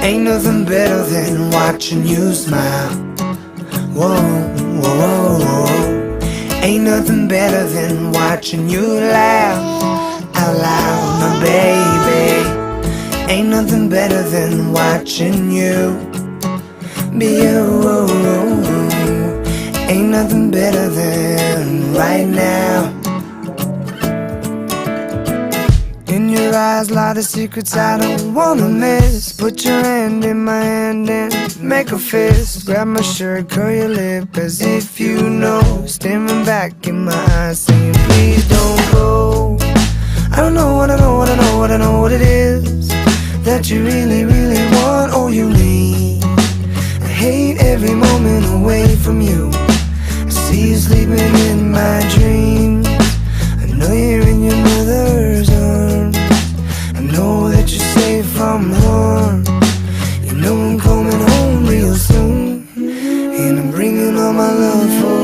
Ain't nothing better than watching you smile. Whoa, whoa, whoa, whoa. Ain't nothing better than watching you laugh out loud, my baby. Ain't nothing better than watching you be you. Ain't nothing better than right now. In your eyes lie the secrets I don't wanna miss. Put your hand in my hand and make a fist. Grab my shirt, curl your lip as if you know. Staring back in my eyes saying please don't go. I don't know what I know, what I know, what I know what it is that you really, really want or you need. I hate every moment away from you. I see you sleeping in my dreams. I know you're in your mother's arms. I know that you're safe from harm. You know I'm coming home real soon, and I'm bringing all my love for